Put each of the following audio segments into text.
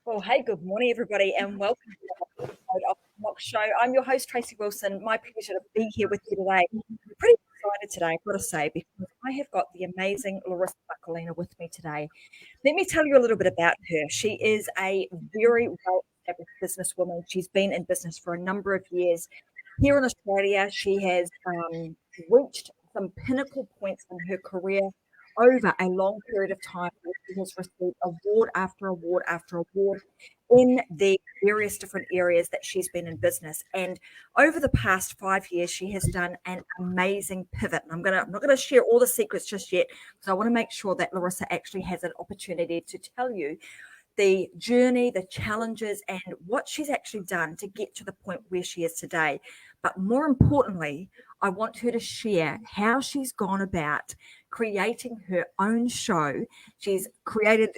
Well, hey, good morning, everybody, and welcome to the episode of the Mock Show. I'm your host, Tracy Wilson. My pleasure to be here with you today. Pretty excited today, I've got to say, because I have got the amazing Larisa Vakulina with me today. Let me tell you a little bit about her. She is a very well-established businesswoman. She's been in business for a number of years. Here in Australia, she has reached some pinnacle points in her career over a long period of time. She has received award after award after award in the various different areas that she's been in business. And over the past 5 years, she has done an amazing pivot. And I'm not gonna share all the secrets just yet, because I want to make sure that Larisa actually has an opportunity to tell you the journey, the challenges, and what she's actually done to get to the point where she is today. But more importantly, I want her to share how she's gone about creating her own show. She's created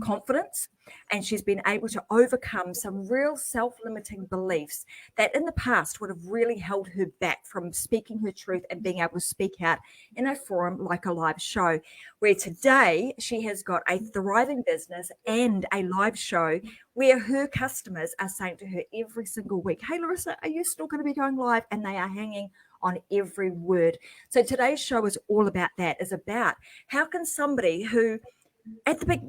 confidence, and she's been able to overcome some real self-limiting beliefs that in the past would have really held her back from speaking her truth and being able to speak out in a forum like a live show, where today she has got a thriving business and a live show where her customers are saying to her every single week, "Hey, Larisa, are you still going to be going live?" And they are hanging on every word. So today's show is all about that, is about how can somebody who at the big,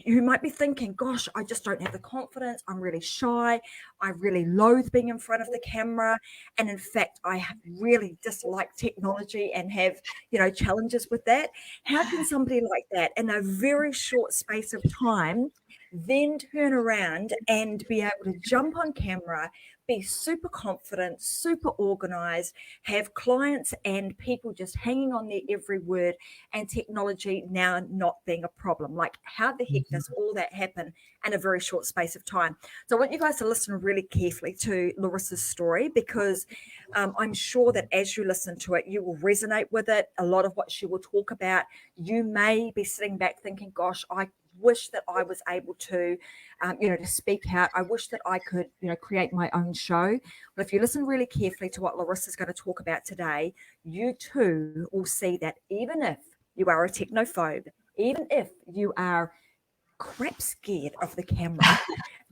you might be thinking, gosh, I just don't have the confidence. I'm really shy. I really loathe being in front of the camera. And in fact, I really dislike technology and have, challenges with that. How can somebody like that in a very short space of time then turn around and be able to jump on camera, be super confident, super organized, have clients and people just hanging on their every word, and technology now not being a problem? Like, how the heck does all that happen in a very short space of time? So I want you guys to listen really carefully to Larisa's story, because I'm sure that as you listen to it, you will resonate with it. A lot of what she will talk about, you may be sitting back thinking, gosh, I wish that I was able to, to speak out. I wish that I could, create my own show. But if you listen really carefully to what Larisa is going to talk about today, you too will see that even if you are a technophobe, even if you are crap scared of the camera,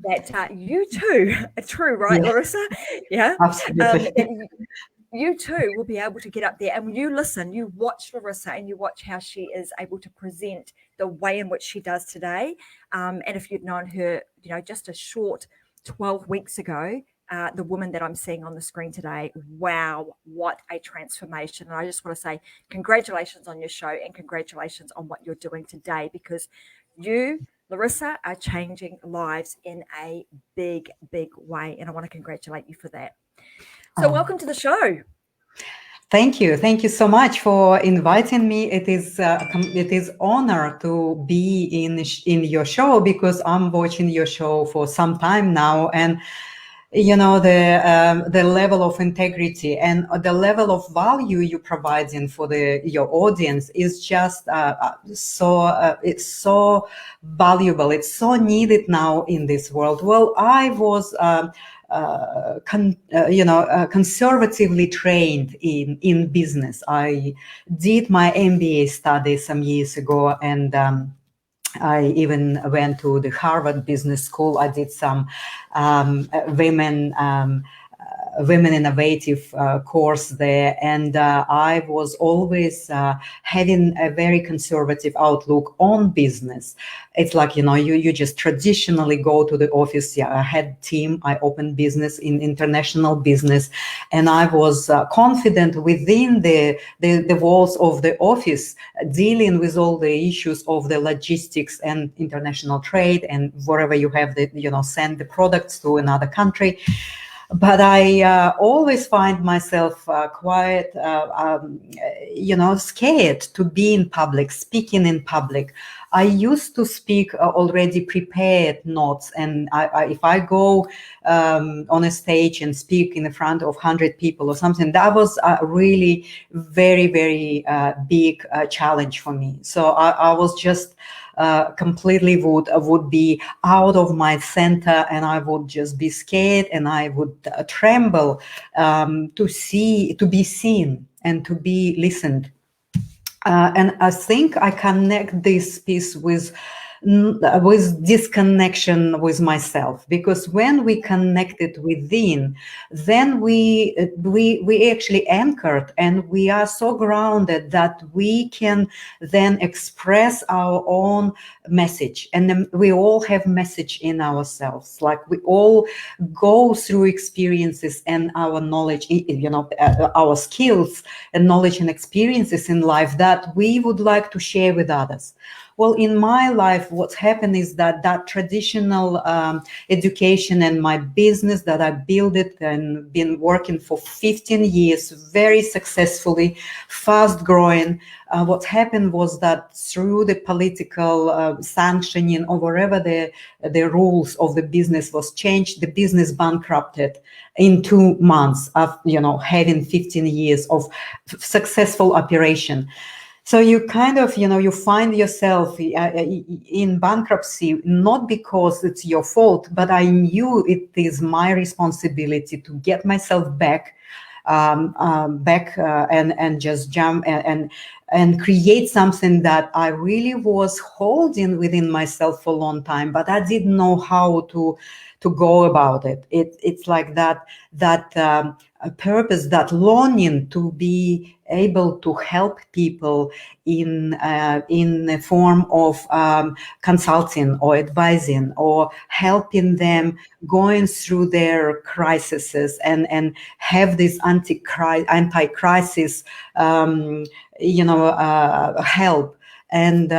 that you too, true, right, Yeah, Larisa? Yeah. absolutely. You too will be able to get up there and you listen, you watch Larisa and you watch how she is able to present the way in which she does today. And if you'd known her, just a short 12 weeks ago, the woman that I'm seeing on the screen today, wow, what a transformation. And I just want to say congratulations on your show and congratulations on what you're doing today, because you, Larisa, are changing lives in a big, big way. And I want to congratulate you for that. So welcome to the show. Thank you. Thank you so much for inviting me. It is honor to be in your show, because I'm watching your show for some time now, and the level of integrity and the level of value you're providing for your audience is just it's so valuable. It's so needed now in this world. Well, I was conservatively trained in business. I did my MBA study some years ago, and I even went to the Harvard Business School. I did some women innovative course there, and I was always having a very conservative outlook on business. It's like, you just traditionally go to the office. Yeah, I had team, I opened business in international business, and I was confident within the walls of the office, dealing with all the issues of the logistics and international trade, and wherever you have send the products to another country. But I always find myself quite, scared to be in public, speaking in public. I used to speak already prepared notes, and if I go on a stage and speak in front of 100 people or something, that was really very, very big challenge for me. So I was just completely would be out of my center, and I would just be scared, and I would tremble to be seen and to be listened. And I think I connect this piece with with disconnection with myself, because when we connected within, then we actually anchored, and we are so grounded that we can then express our own message. And then we all have message in ourselves, like we all go through experiences, and our knowledge, our skills and knowledge and experiences in life that we would like to share with others. Well, in my life, what's happened is that traditional education and my business that I built it and been working for 15 years very successfully, fast growing. What happened was that through the political sanctioning or wherever the rules of the business was changed, the business bankrupted in 2 months of having 15 years of successful operation. So you kind of, you find yourself in bankruptcy, not because it's your fault, but I knew it is my responsibility to get myself back, and just jump and create something that I really was holding within myself for a long time, but I didn't know how to go about it. It's like that purpose, that longing to be able to help people in the form of consulting or advising or helping them going through their crises and have this anti-crisis help. And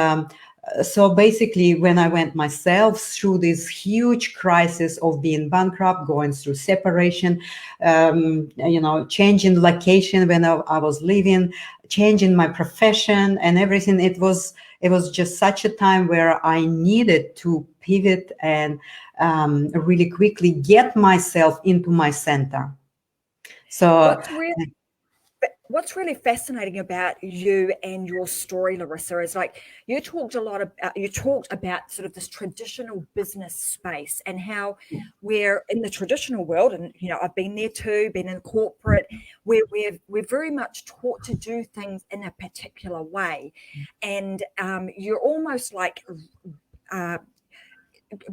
so basically, when I went myself through this huge crisis of being bankrupt, going through separation, changing location when I was living, changing my profession and everything, it was just such a time where I needed to pivot and really quickly get myself into my center. So What's really fascinating about you and your story, Larisa, is like you talked about sort of this traditional business space and how we're in the traditional world, and I've been there too, been in corporate, where we're very much taught to do things in a particular way, and you're almost like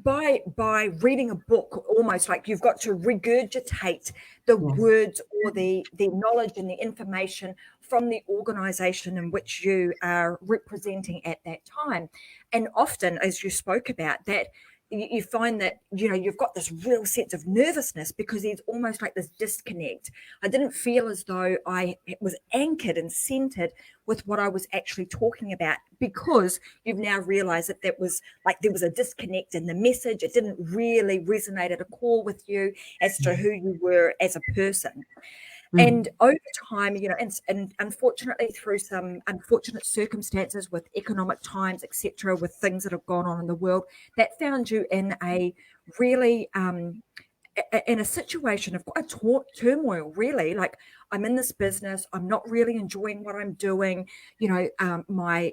by reading a book, almost like you've got to regurgitate the words or the knowledge and the information from the organization in which you are representing at that time. And often, as you spoke about, that you find that you've got this real sense of nervousness because there's almost like this disconnect. I didn't feel as though I was anchored and centered with what I was actually talking about, because you've now realized that there was a disconnect in the message. It didn't really resonate at a core with you as to who you were as a person. And over time, and unfortunately through some unfortunate circumstances with economic times, etc., with things that have gone on in the world, that found you in a really in a situation of quite turmoil, really. Like, I'm in this business, I'm not really enjoying what I'm doing. My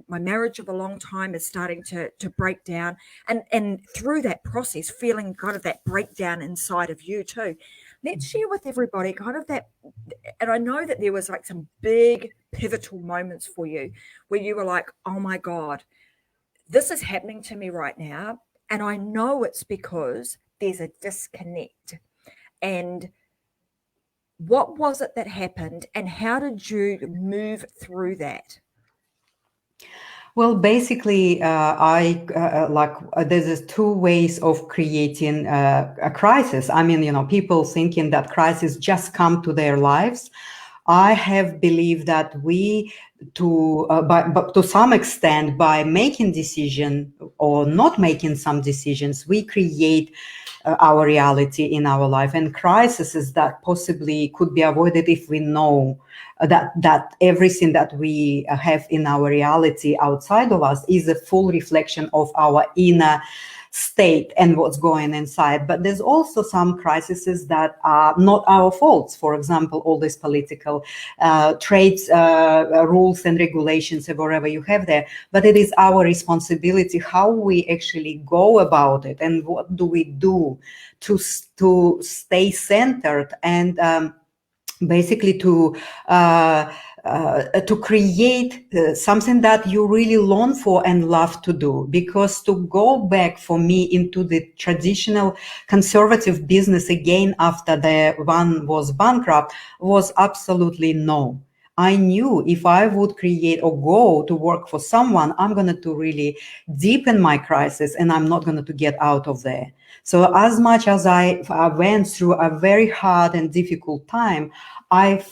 marriage of a long time is starting to break down, and through that process, feeling kind of that breakdown inside of you too. Let's share with everybody kind of that. And I know that there was like some big pivotal moments for you where you were like, oh my God, this is happening to me right now. And I know it's because there's a disconnect. And what was it that happened, and how did you move through that? Well, basically, there's two ways of creating a crisis. I mean, people thinking that crisis just come to their lives. I have believed that but to some extent, by making decision or not making some decisions, we create our reality in our life, and crises that possibly could be avoided if we know that everything that we have in our reality outside of us is a full reflection of our inner state and what's going inside. But there's also some crises that are not our faults. For example, all these political trades, rules and regulations, wherever you have there. But it is our responsibility how we actually go about it, and what do we do to stay centered and basically to to create something that you really long for and love to do. Because to go back for me into the traditional conservative business again after the one was bankrupt was absolutely no. I knew if I would create or go to work for someone, I'm going to really deepen my crisis and I'm not going to get out of there. So as much as I went through a very hard and difficult time, I've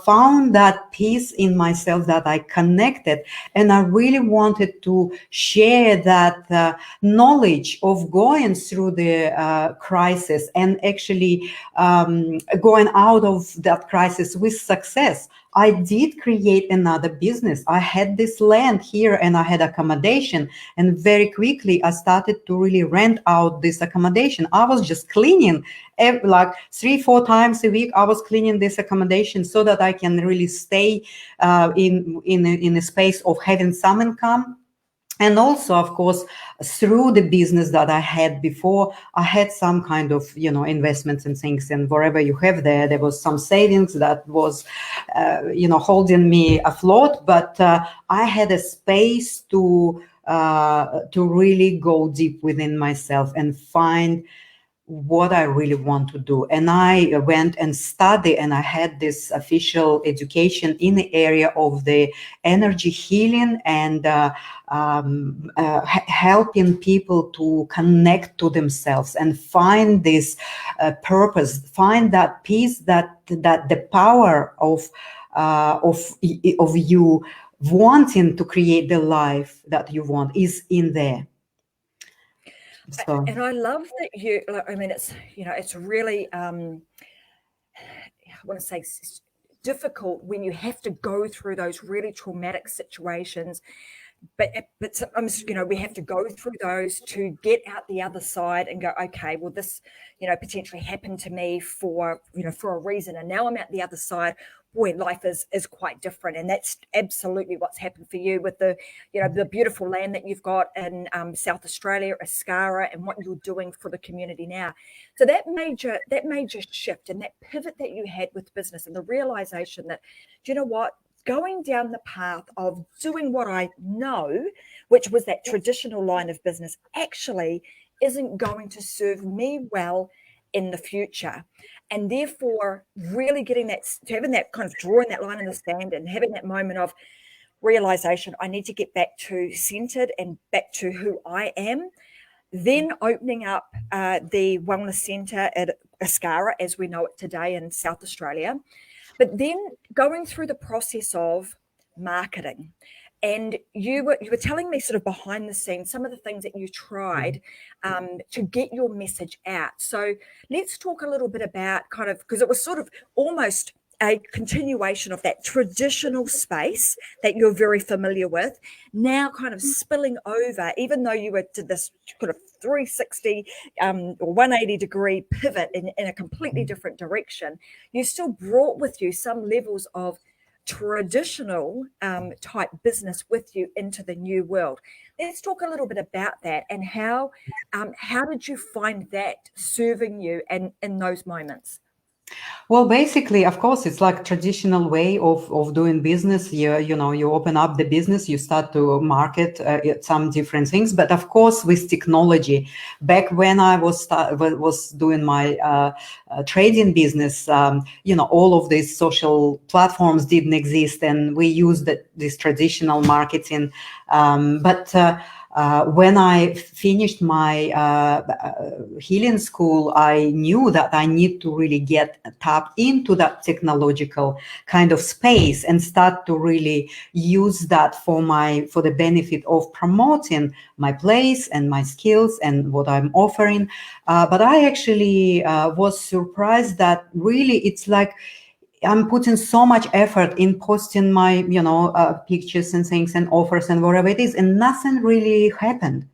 found that peace in myself that I connected, and I really wanted to share that knowledge of going through the crisis and actually going out of that crisis with success. I did create another business. I had this land here and I had accommodation, and very quickly I started to really rent out this accommodation. I was just cleaning like 3-4 times a week. I was cleaning this accommodation so that I can really stay in a space of having some income. And also, of course, through the business that I had before, I had some kind of, investments and things. And wherever you have there was some savings that was, holding me afloat. But I had a space to really go deep within myself and find what I really want to do. And I went and studied, and I had this official education in the area of the energy healing and helping people to connect to themselves and find this purpose, find that peace, that the power of you wanting to create the life that you want is in there. So. And I love that you, I mean, it's really, I want to say difficult when you have to go through those really traumatic situations. But sometimes, we have to go through those to get out the other side and go, okay, well, this, potentially happened to me for a reason. And now I'm at the other side. Boy, life is quite different. And that's absolutely what's happened for you with the beautiful land that you've got in South Australia, Ascara, and what you're doing for the community now. So that major shift and that pivot that you had with business and the realization that, do you know what? Going down the path of doing what I know, which was that traditional line of business, actually isn't going to serve me well in the future. And therefore, really having that kind of drawing that line in the sand and having that moment of realization, I need to get back to centered and back to who I am. Then opening up the wellness centre at Ascara, as we know it today in South Australia. But then going through the process of marketing, and you were telling me sort of behind the scenes some of the things that you tried to get your message out. So let's talk a little bit about kind of, because it was sort of almost a continuation of that traditional space that you're very familiar with, now kind of spilling over, even though you did this kind of 360 or 180 degree pivot in a completely different direction, you still brought with you some levels of traditional type business with you into the new world. Let's talk a little bit about that and how did you find that serving you and in those moments? Well, basically, of course, it's like traditional way of doing business. You open up the business, you start to market some different things. But of course, with technology, back when I was doing my trading business, all of these social platforms didn't exist, and we used this traditional marketing. But when I finished my healing school, I knew that I need to really get tapped into that technological kind of space and start to really use that for the benefit of promoting my place and my skills and what I'm offering. But I actually was surprised that really it's like I'm putting so much effort in posting my, pictures and things and offers and whatever it is, and nothing really happened.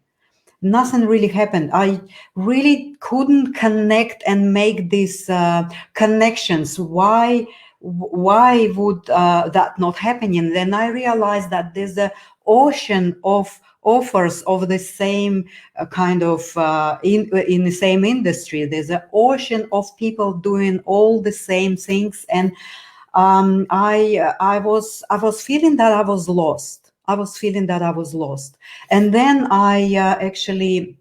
Nothing really happened. I really couldn't connect and make these connections. Why would that not happen? And then I realized that there's an ocean of offers of the same kind of in the same industry. There's an ocean of people doing all the same things, and I was feeling that I was lost. I was feeling that I was lost, and then I actually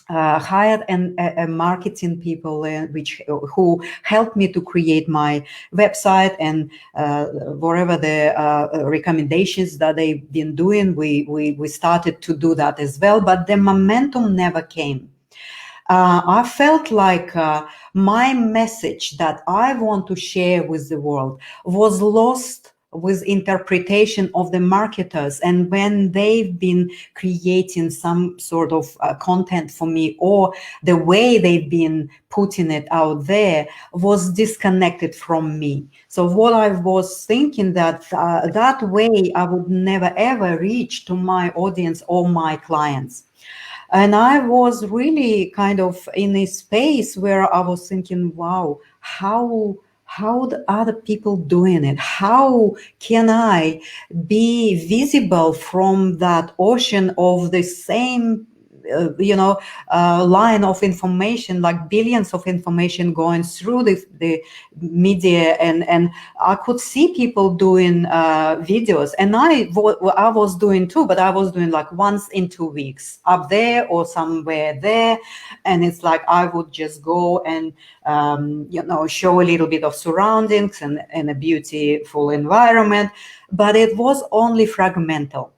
hired a marketing people which who helped me to create my website, and whatever the recommendations that they've been doing, we started to do that as well. But the momentum never came. I felt like my message that I want to share with the world was lost with interpretation of the marketers, and when they've been creating some sort of content for me, or the way they've been putting it out there was disconnected from me. So what I was thinking, that that way I would never ever reach to my audience or my clients. And I was really kind of in a space where I was thinking, wow, how the other people doing it? How can I be visible from that ocean of the same line of information, like billions of information going through the media, and I could see people doing videos, and I was doing too, but I was doing like once in 2 weeks up there or somewhere there, and it's like I would just go and show a little bit of surroundings and a beautiful environment, but it was only fragmental.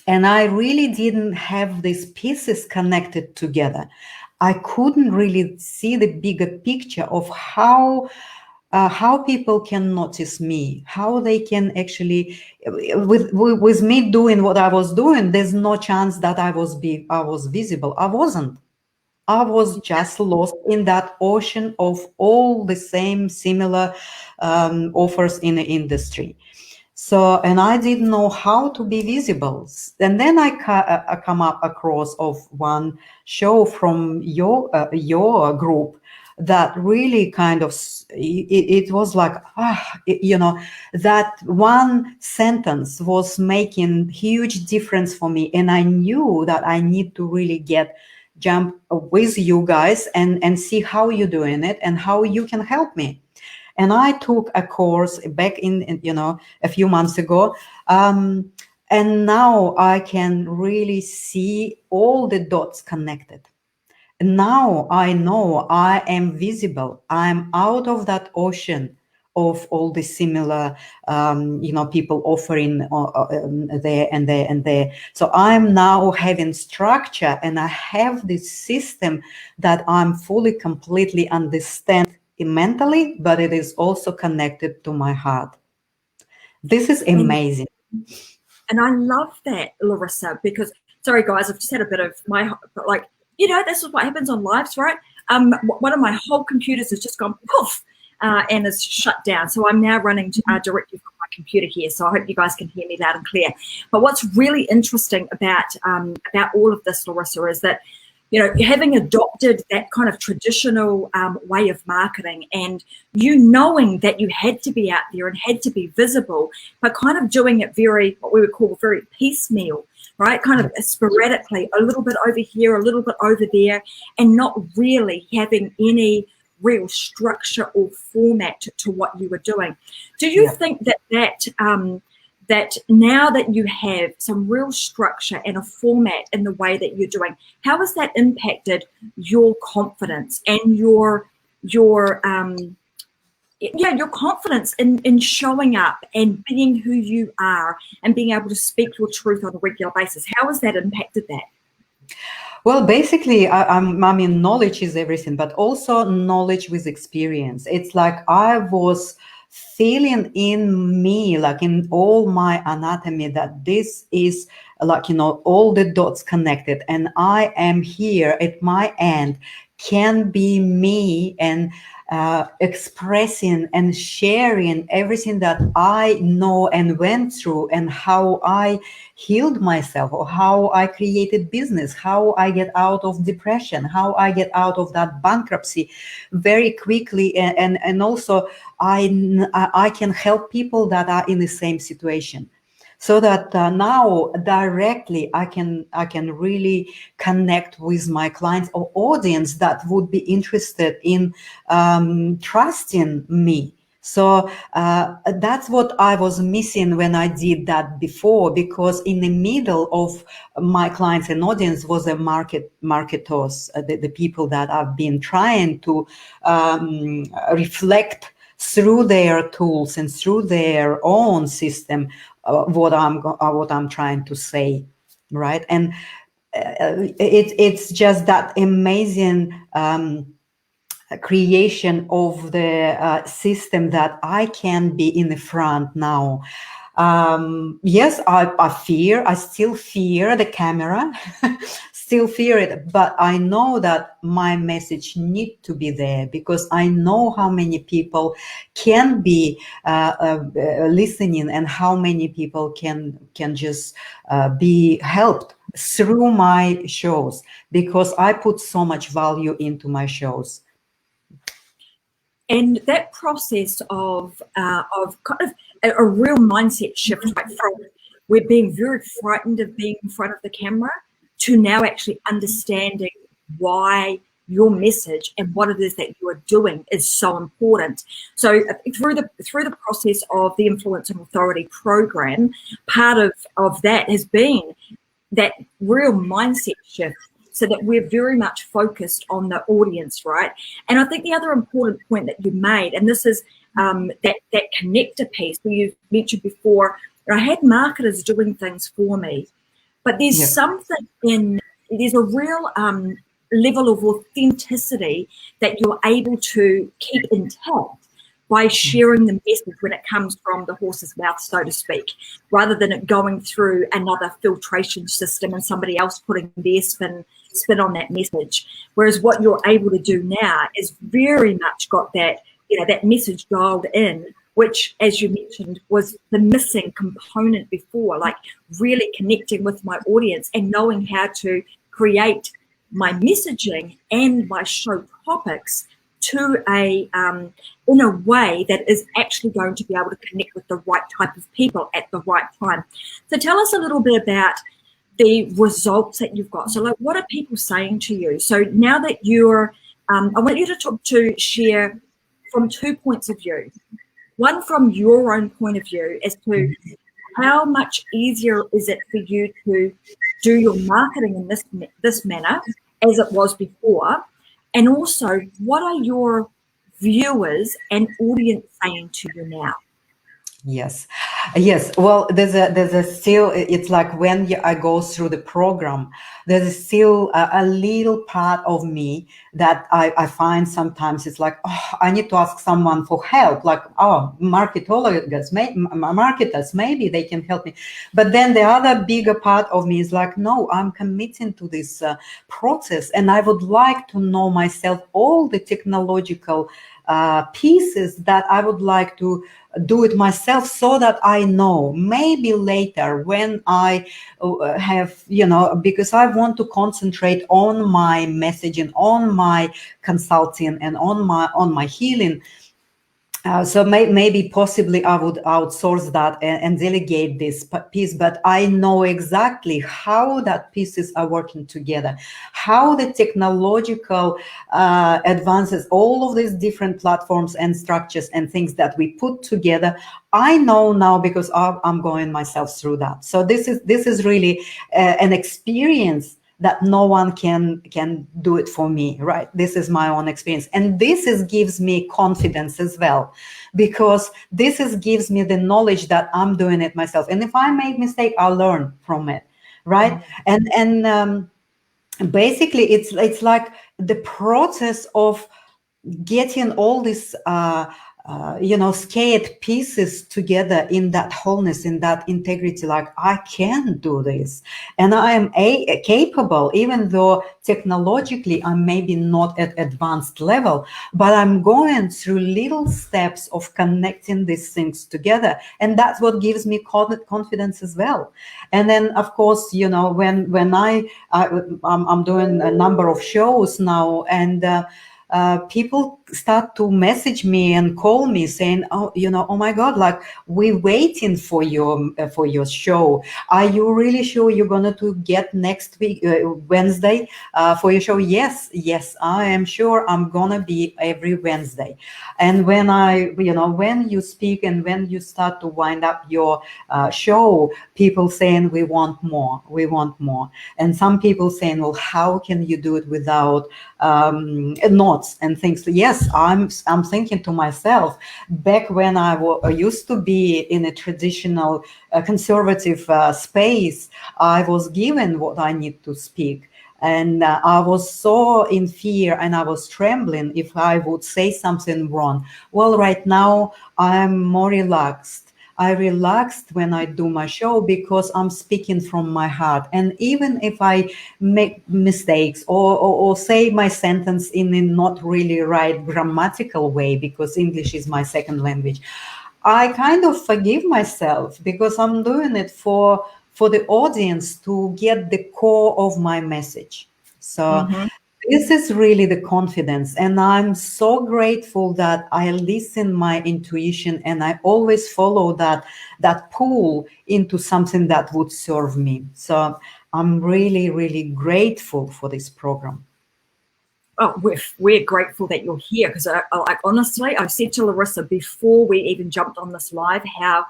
And I really didn't have these pieces connected together. I couldn't really see the bigger picture of how people can notice me, how they can actually, with me doing what I was doing, there's no chance that I was visible. I wasn't. I was just lost in that ocean of all the same similar offers in the industry. So, and I didn't know how to be visible. And then I come up across of one show from your group that really kind of, it was like, that one sentence was making huge difference for me. And I knew that I need to really jump with you guys and see how you're doing it and how you can help me. And I took a course back in a few months ago. And now I can really see all the dots connected. Now I know I am visible. I'm out of that ocean of all the similar, people offering there and there and there. So I'm now having structure, and I have this system that I'm fully, completely understand mentally, but it is also connected to my heart. This is amazing. And I love that, Larisa, because, sorry guys, I've just had a bit of my, like, this is what happens on lives, right? One of my whole computers has just gone poof and is shut down. So I'm now running directly from my computer here. So I hope you guys can hear me loud and clear. But what's really interesting about all of this, Larisa, is that, having adopted that kind of traditional way of marketing, and knowing that you had to be out there and had to be visible, but kind of doing it what we would call very piecemeal, right? Kind of sporadically, a little bit over here, a little bit over there, and not really having any real structure or format to what you were doing. Do you think that now that you have some real structure and a format in the way that you're doing, how has that impacted your confidence and your confidence in showing up and being who you are and being able to speak your truth on a regular basis? How has that impacted that? Well, basically, I mean, knowledge is everything, but also knowledge with experience. It's like I was feeling in me, like in all my anatomy, that this is like, all the dots connected, and I am here at my end, can be me, and expressing and sharing everything that I know and went through, and how I healed myself, or how I created business, how I get out of depression, how I get out of that bankruptcy very quickly, and also I can help people that are in the same situation. So that now directly I can really connect with my clients or audience that would be interested in trusting me. So that's what I was missing when I did that before, because in the middle of my clients and audience was the marketers, the people that I've been trying to reflect through their tools and through their own system what I'm trying to say, right? And it's just that amazing creation of the system that I can be in the front now. Yes, I still fear the camera, still fear it, but I know that my message need to be there, because I know how many people can be listening, and how many people can just be helped through my shows, because I put so much value into my shows. And that process of kind of a real mindset shift, right, from we're being very frightened of being in front of the camera to now actually understanding why your message and what it is that you are doing is so important. So through the process of the Influence and Authority program, part of that has been that real mindset shift, so that we're very much focused on the audience, right? And I think the other important point that you made, and this is that connector piece where you mentioned before, I had marketers doing things for me, but there's there's a real level of authenticity that you're able to keep intact by sharing the message when it comes from the horse's mouth, so to speak, rather than it going through another filtration system and somebody else putting their spin on that message. Whereas what you're able to do now is very much got that, that message dialed in, which, as you mentioned, was the missing component before, like really connecting with my audience and knowing how to create my messaging and my show topics to in a way that is actually going to be able to connect with the right type of people at the right time. So tell us a little bit about the results that you've got. So like, what are people saying to you? So now that you're, I want you to share from 2 points of view. One from your own point of view as to how much easier is it for you to do your marketing in this manner as it was before, and also what are your viewers and audience saying to you now? Yes. Well, there's a still, it's like when I go through the program, there's still a little part of me that I find sometimes it's like, oh, I need to ask someone for help. Like, oh, marketers, maybe they can help me. But then the other bigger part of me is like, no, I'm committing to this process, and I would like to know myself all the technological pieces that I would like to do it myself, so that I know maybe later when I have, because I want to concentrate on my messaging, on my consulting, and on my healing. So maybe possibly I would outsource that and delegate this piece, but I know exactly how that pieces are working together, how the technological advances, all of these different platforms and structures and things that we put together, I know now because I'm going myself through that. So this is really an experience that no one can do it for me, right? This is my own experience, and gives me confidence as well, because gives me the knowledge that I'm doing it myself, and if I make mistake, I'll learn from it, right? And basically it's like the process of getting all these scared pieces together in that wholeness, in that integrity, like I can do this, and I am capable, even though technologically I'm maybe not at advanced level, but I'm going through little steps of connecting these things together, and that's what gives me confidence as well. And then of course, when I'm doing a number of shows now, and people start to message me and call me saying, "Oh, oh my God, like we're waiting for your show. Are you really sure you're gonna to get next week Wednesday for your show?" Yes, I am sure I'm gonna be every Wednesday. And when you speak and when you start to wind up your show, people saying we want more, and some people saying, well, how can you do it without notes and things? Yes, I'm thinking to myself, back when I used to be in a traditional conservative space, I was given what I need to speak. And I was so in fear and I was trembling if I would say something wrong. Well, right now I'm more relaxed. I relaxed when I do my show because I'm speaking from my heart. And even if I make mistakes or say my sentence in a not really right grammatical way, because English is my second language, I kind of forgive myself because I'm doing it for the audience to get the core of my message. So Mm-hmm. this is really the confidence, and I'm so grateful that I listen my intuition and I always follow that pull into something that would serve me. So I'm really, really grateful for this program. Oh, we're grateful that you're here because, like, honestly, I've said to Larisa before we even jumped on this live how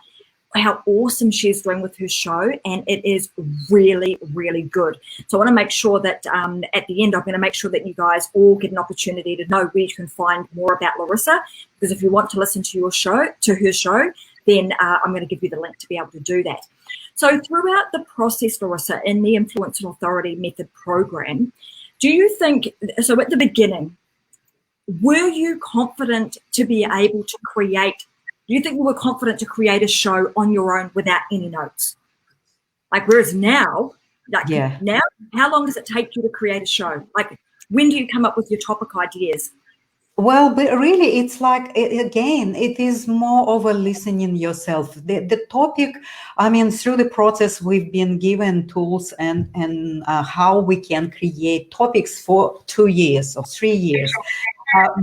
awesome she's doing with her show, and it is really, really good. So I want to make sure that at the end, I'm going to make sure that you guys all get an opportunity to know where you can find more about Larisa, because if you want to listen to her show, then I'm going to give you the link to be able to do that. So throughout the process, Larisa, in the Influence and Authority Method program, do you think, so at the beginning, were you confident to be able to create, do you think you were confident to create a show on your own without any notes? Like, whereas now, Yeah. how long does it take you to create a show? Like, when do you come up with your topic ideas? Well, but really, it's like, again, it is more of a listening yourself. The topic, I mean, through the process, we've been given tools and how we can create topics for 2 years or 3 years.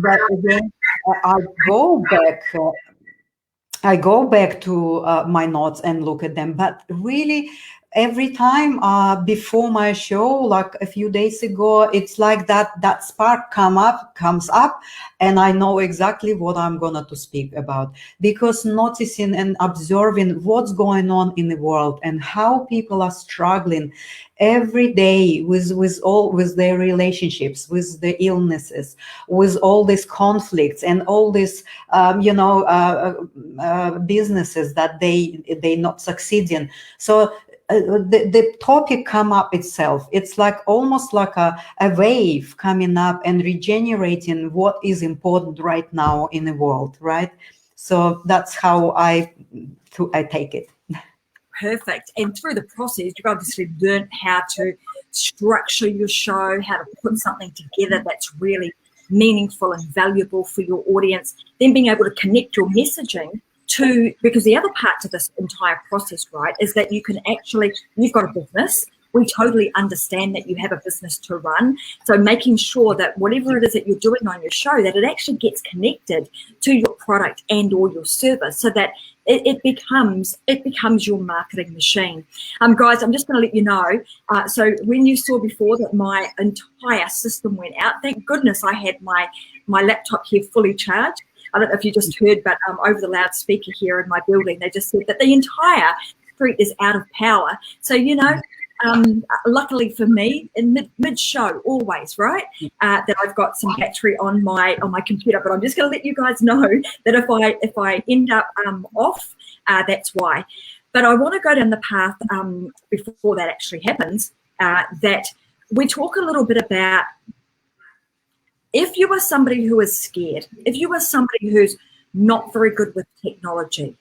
But again, I go back. I go back to my notes and look at them. But really, every time before my show, like a few days ago, it's like that spark comes up, and I know exactly what I'm gonna to speak about, because noticing and observing what's going on in the world and how people are struggling every day with their relationships, with the illnesses, with all these conflicts and all these businesses that they not succeeding. So the topic come up itself. It's like almost like a wave coming up and regenerating what is important right now in the world, right? So that's how I take it. Perfect. And through the process, you've obviously learned how to structure your show, how to put something together that's really meaningful and valuable for your audience, then being able to connect your messaging to, because the other part to this entire process, right, is that you can actually, you've got a business. We totally understand that you have a business to run. So making sure that whatever it is that you're doing on your show, that it actually gets connected to your product and or your service, so that it becomes your marketing machine. Guys, I'm just going to let you know. So when you saw before that my entire system went out, thank goodness I had my laptop here fully charged. I don't know if you just heard, but over the loudspeaker here in my building, they just said that the entire street is out of power. So, luckily for me, in mid-show, always, right, that I've got some battery on my computer. But I'm just going to let you guys know that if I end up off, that's why. But I want to go down the path before that actually happens, that we talk a little bit about, if you are somebody who is scared, if you are somebody who's not very good with technology,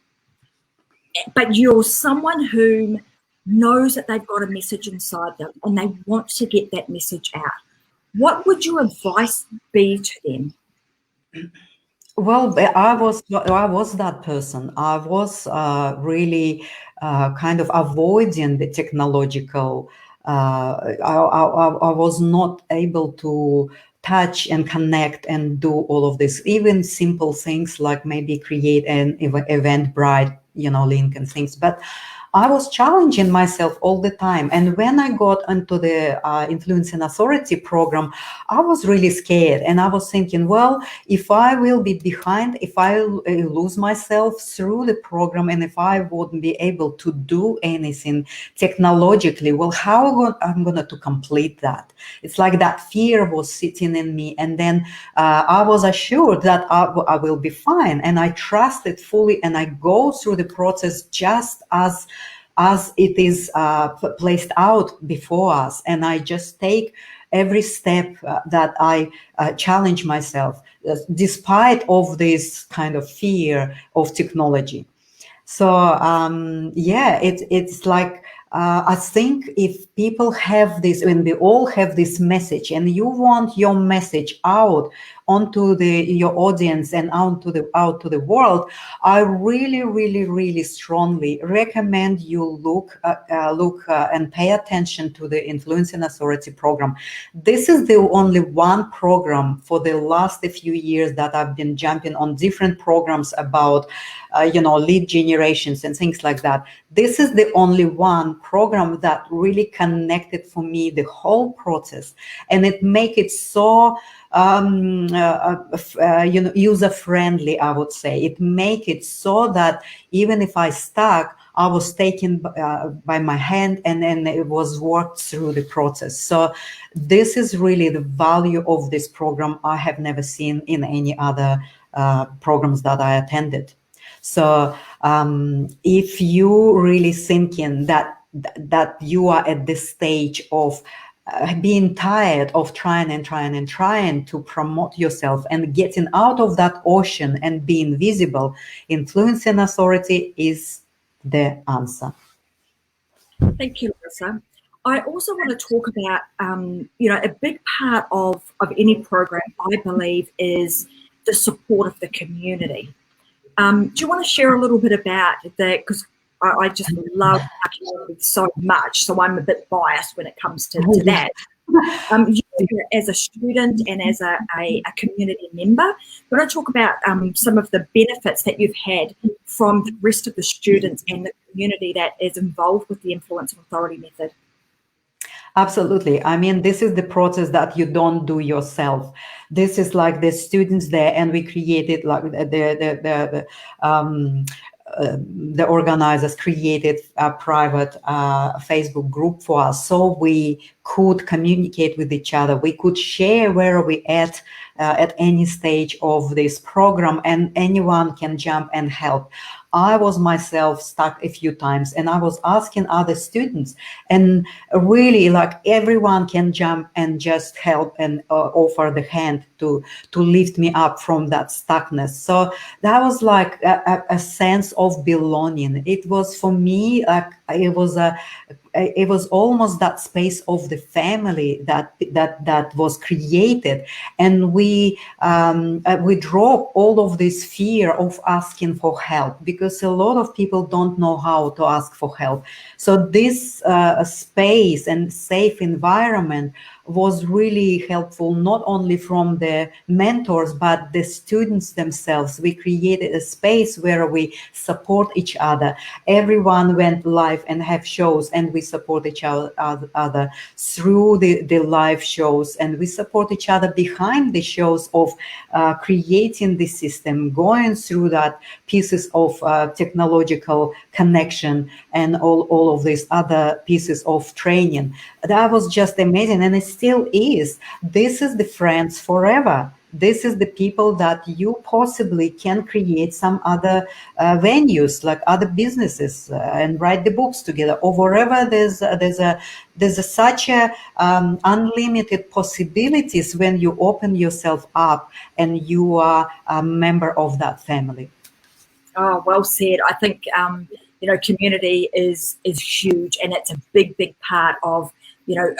but you're someone who knows that they've got a message inside them and they want to get that message out, what would your advice be to them? Well, I was that person. I was really kind of avoiding the technological. I was not able touch and connect and do all of this, even simple things like maybe create an Eventbrite, link and things. But I was challenging myself all the time. And when I got into the Influence and Authority program, I was really scared. And I was thinking, well, if I will be behind, if I lose myself through the program, and if I wouldn't be able to do anything technologically, well, how I'm going to complete that? It's like that fear was sitting in me. And then I was assured that I will be fine. And I trusted fully, and I go through the process just as it is placed out before us. And I just take every step that I challenge myself, despite of this kind of fear of technology. So it's like I think if people have this, when we all have this message, and you want your message out onto your audience and out to the world, I really, really, really strongly recommend you look and pay attention to the Influence and Authority program. This is the only one program for the last few years that I've been jumping on different programs about lead generations and things like that. This is the only one program that really connected for me the whole process, and it make it so user friendly. I would say it make it so that even if I stuck, I was taken by my hand, and then it was worked through the process. So this is really the value of this program I have never seen in any other programs that I attended. So if you really thinking that you are at this stage of being tired of trying to promote yourself and getting out of that ocean and being visible, Influence and Authority is the answer. Thank you, Larisa. I also want to talk about, a big part of any program, I believe, is the support of the community. Do you want to share a little bit about that? Because I just love our community so much, so I'm a bit biased when it comes to that. You, as a student and as a community member, but I talk about some of the benefits that you've had from the rest of the students and the community that is involved with the Influence and Authority method. Absolutely. I mean, this is the process that you don't do yourself. This is like the students there, and we created like the organizers created a private Facebook group for us, so we could communicate with each other. We could share where we at any stage of this program, and anyone can jump and help. I was myself stuck a few times, and I was asking other students, and really like everyone can jump and just help and offer the hand to lift me up from that stuckness. So that was like a sense of belonging. It was for me like it was almost that space of the family that was created, and we drop all of this fear of asking for help, because a lot of people don't know how to ask for help. So this space and safe environment was really helpful, not only from the mentors but the students themselves. We created a space where we support each other. Everyone went live and have shows, and we support each other through the live shows, and we support each other behind the shows of creating the system, going through that pieces of technological connection and all of these other pieces of training. That was just amazing, and it still is. This is the friends forever. This is the people that you possibly can create some other venues, like other businesses, and write the books together, or wherever there's such a unlimited possibilities when you open yourself up and you are a member of that family. Oh, well said. I think community is huge, and it's a big part of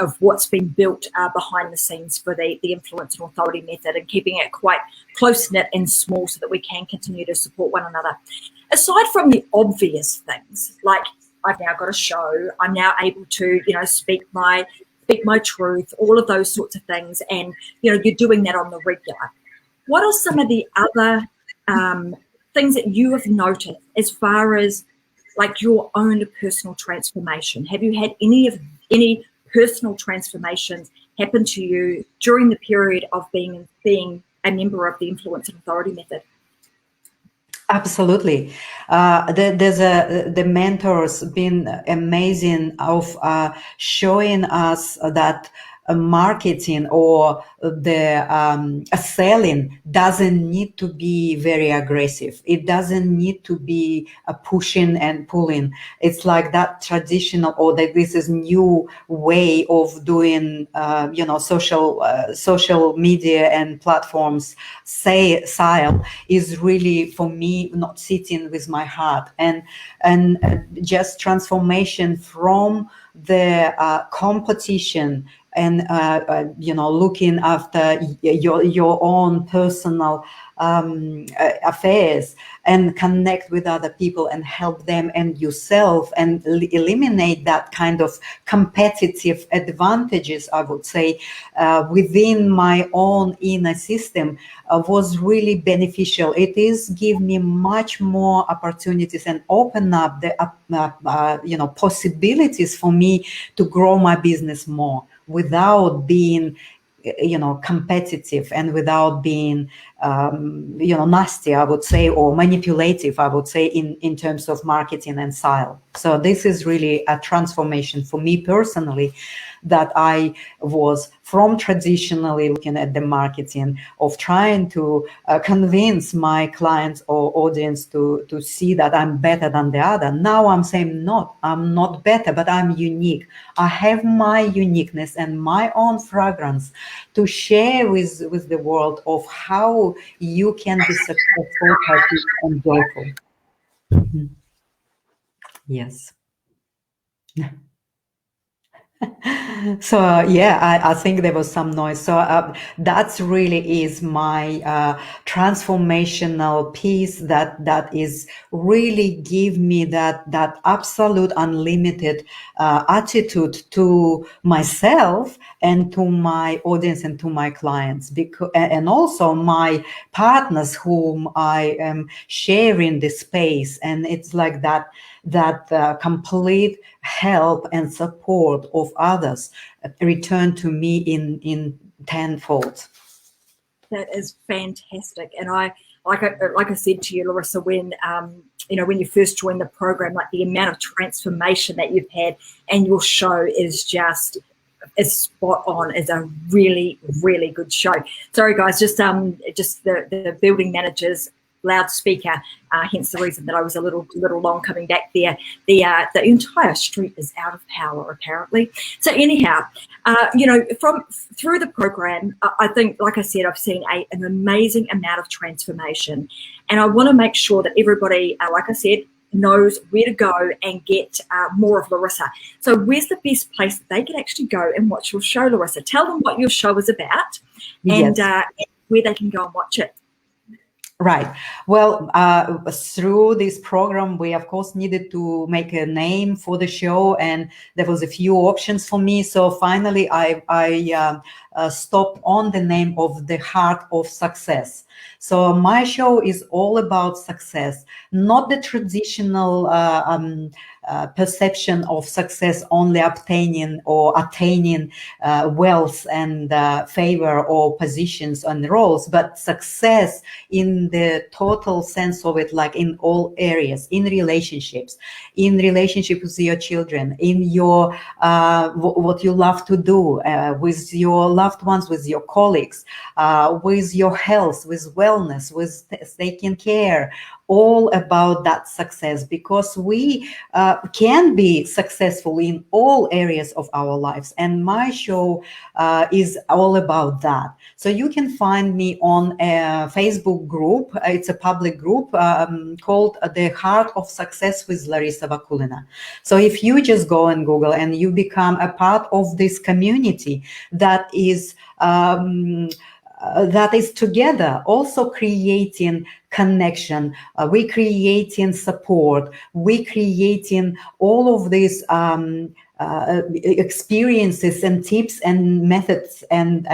of what's been built behind the scenes for the Influence and Authority method, and keeping it quite close knit and small so that we can continue to support one another. Aside from the obvious things, like I've now got a show, I'm now able to speak my Speak My Truth, all of those sorts of things. And, you know, you're doing that on the regular. What are some of the other things that you have noticed as far as like your own personal transformation? Have you had any personal transformations happen to you during the period of being a member of the Influence and Authority Method? Absolutely. The mentors been amazing of showing us that marketing or the selling doesn't need to be very aggressive. It doesn't need to be a pushing and pulling. It's like that traditional or that this is new way of doing, social media and platforms style is really for me not sitting with my heart, and just transformation from the competition and looking after your own personal affairs and connect with other people and help them and yourself and eliminate that kind of competitive advantages, I would say, within my own inner system was really beneficial. It is give me much more opportunities and open up the possibilities for me to grow my business more without being competitive and without being nasty, I would say, or manipulative, I would say, in terms of marketing and style. So this is really a transformation for me personally, that I was from traditionally looking at the marketing of trying to convince my clients or audience to see that I'm better than the other. Now I'm saying, I'm not better, but I'm unique. I have my uniqueness and my own fragrance to share with the world of how you can be successful, happy, and joyful. Mm-hmm. Yes. So I think there was some noise. So that's really is my transformational piece that is really give me that absolute unlimited attitude to myself and to my audience and to my clients, and also my partners whom I am sharing this space. And it's like that complete help and support of others return to me in tenfold. That is fantastic. And I said to you, Larisa, when when you first joined the program, like the amount of transformation that you've had, and your show is just spot on. Is a really, really good show. Sorry guys, just the building managers loudspeaker, hence the reason that I was a little long coming back there. The entire street is out of power apparently. So anyhow, through the program, I think, like I said, I've seen an amazing amount of transformation, and I want to make sure that everybody, like I said, knows where to go and get more of Larisa. So where's the best place that they can actually go and watch your show, Larisa? Tell them what your show is about, and where they can go and watch it. Right. Well, through this program, we of course needed to make a name for the show, and there was a few options for me. So finally, I stopped on the name of The Heart of Success. So my show is all about success, not the traditional perception of success only obtaining or attaining wealth and favor or positions and roles, but success in the total sense of it, like in all areas, in relationships with your children, in your what you love to do, with your loved ones, with your colleagues, with your health, with wellness, with taking care, all about that success, because we can be successful in all areas of our lives. And my show is all about that. So you can find me on a Facebook group. It's a public group called The Heart of Success with Larisa Vakulina. So if you just go and Google and you become a part of this community that is together also creating connection, we creating support, we creating all of these experiences and tips and methods and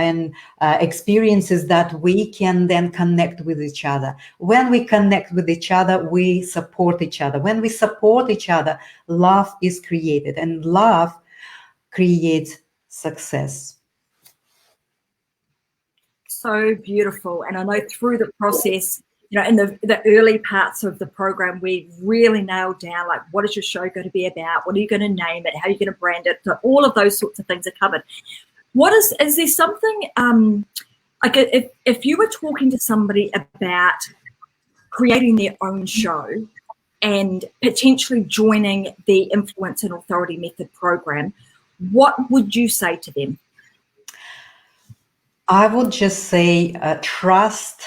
experiences that we can then connect with each other. When we connect with each other, we support each other. When we support each other, love is created, and love creates success. So beautiful. And I know through the process, in the early parts of the program, we really nailed down, like, what is your show going to be about? What are you going to name it? How are you going to brand it? So all of those sorts of things are covered. Is there something, like if you were talking to somebody about creating their own show and potentially joining the Influence and Authority Method program, what would you say to them? I would just say trust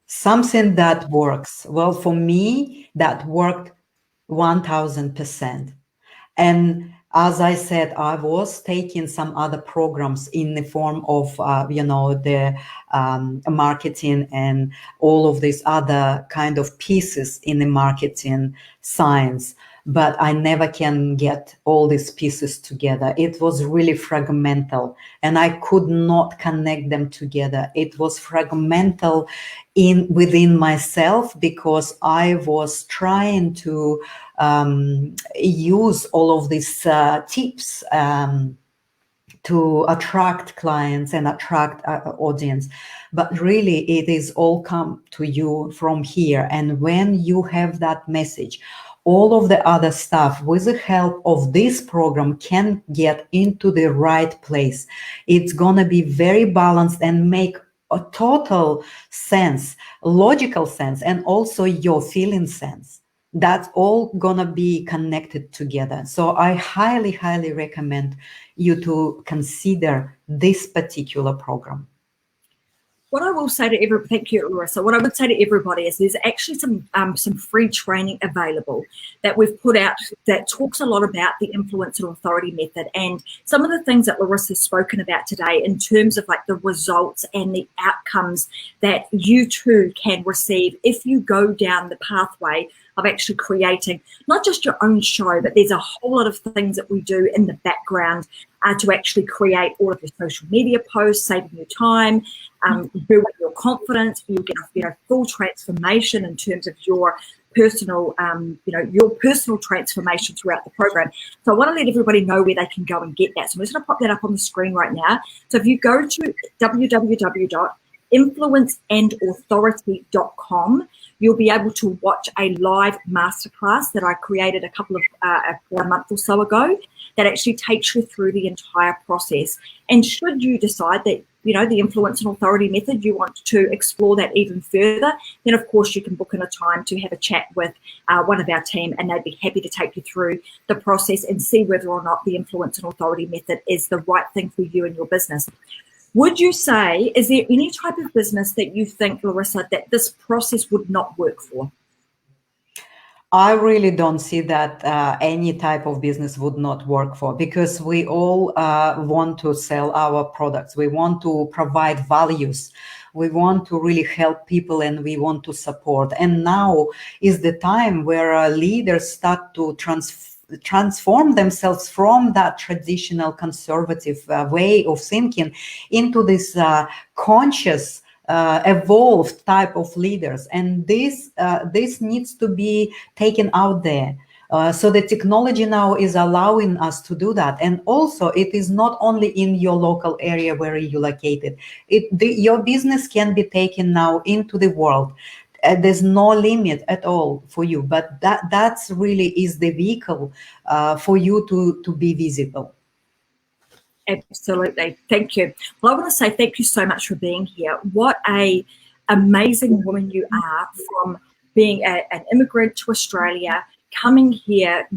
something that works. Well, for me, that worked 1000%. And as I said, I was taking some other programs in the form of, the marketing and all of these other kind of pieces in the marketing science. But I never can get all these pieces together. It was really fragmental, and I could not connect them together. It was fragmental within myself because I was trying to use all of these tips to attract clients and attract audience. But really, it is all come to you from here. And when you have that message, all of the other stuff with the help of this program can get into the right place. It's gonna be very balanced and make a total sense, logical sense, and also your feeling sense. That's all gonna be connected together. So I highly, highly recommend you to consider this particular program. What I will say to everybody, thank you, Larisa. What I would say to everybody is there's actually some free training available that we've put out that talks a lot about the Influence and Authority Method and some of the things that Larisa has spoken about today in terms of like the results and the outcomes that you too can receive if you go down the pathway of actually creating not just your own show, but there's a whole lot of things that we do in the background to actually create all of your social media posts, saving you time, building your confidence. You get full transformation in terms of your personal, your personal transformation throughout the program. So I want to let everybody know where they can go and get that. So I'm just going to pop that up on the screen right now. So if you go to www.influenceandauthority.com, you'll be able to watch a live masterclass that I created a month or so ago that actually takes you through the entire process. And should you decide that, the Influence and Authority Method, you want to explore that even further, then of course you can book in a time to have a chat with one of our team, and they'd be happy to take you through the process and see whether or not the Influence and Authority Method is the right thing for you and your business. Would you say, is there any type of business that you think, Larisa, that this process would not work for? I really don't see that any type of business would not work for, because we all want to sell our products. We want to provide values. We want to really help people, and we want to support. And now is the time where leaders start to transform themselves from that traditional conservative way of thinking into this conscious evolved type of leaders, and this needs to be taken out there. So the technology now is allowing us to do that, and also it is not only in your local area where you're located. Your business can be taken now into the world. There's no limit at all for you, but that's really is the vehicle for you to be visible. Absolutely. Thank you. Well, I want to say thank you so much for being here. What a amazing woman you are, from being an immigrant to Australia, coming here,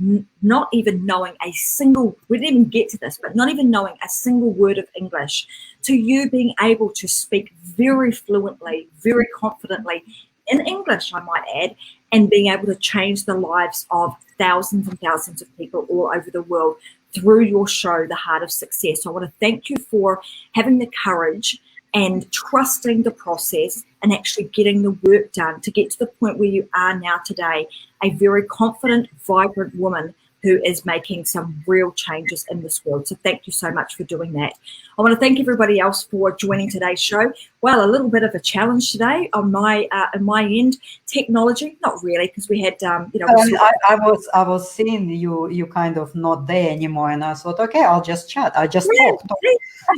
not even knowing a single, we didn't even get to this, but not even knowing a single word of English, to you being able to speak very fluently, very confidently in English, I might add, and being able to change the lives of thousands and thousands of people all over the world through your show, The Heart of Success. So I want to thank you for having the courage and trusting the process and actually getting the work done to get to the point where you are now today, a very confident, vibrant woman who is making some real changes in this world. So thank you so much for doing that. I want to thank everybody else for joining today's show. Well, a little bit of a challenge today on my end. Technology, not really, because we had I was seeing you kind of not there anymore, and I thought, okay, I'll just chat. I just talk.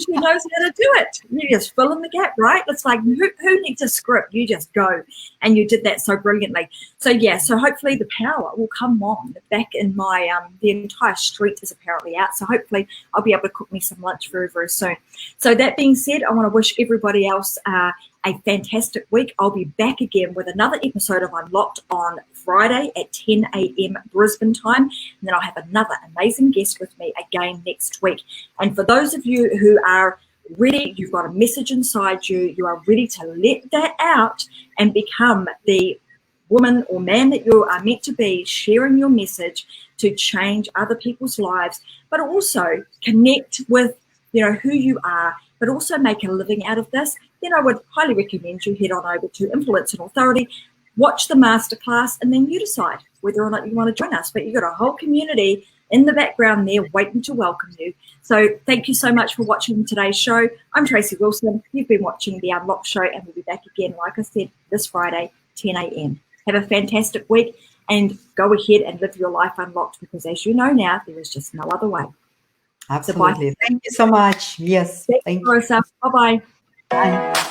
She knows how to do it. You just fill in the gap, right? It's like, who needs a script? You just go, and you did that so brilliantly. So yeah, so hopefully the power will come on back in my the entire street is apparently out. So hopefully I'll be able to cook me some lunch very, very soon. So that being said, I want to wish everybody else a fantastic week. I'll be back again with another episode of Unlocked on Friday at 10 a.m. Brisbane time. And then I'll have another amazing guest with me again next week. And for those of you who are ready, you've got a message inside you, you are ready to let that out and become the woman or man that you are meant to be, sharing your message to change other people's lives, but also connect with, who you are, but also make a living out of this, then I would highly recommend you head on over to Influence and Authority, watch the masterclass, and then you decide whether or not you want to join us. But you've got a whole community in the background there waiting to welcome you. So thank you so much for watching today's show. I'm Tracy Wilson. You've been watching The Unlocked Show, and we'll be back again, like I said, this Friday, 10 a.m. Have a fantastic week and go ahead and live your life unlocked, because as you know now, there is just no other way. Absolutely. So thank you so much. Yes. Thank you, Larisa. Bye-bye. Bye.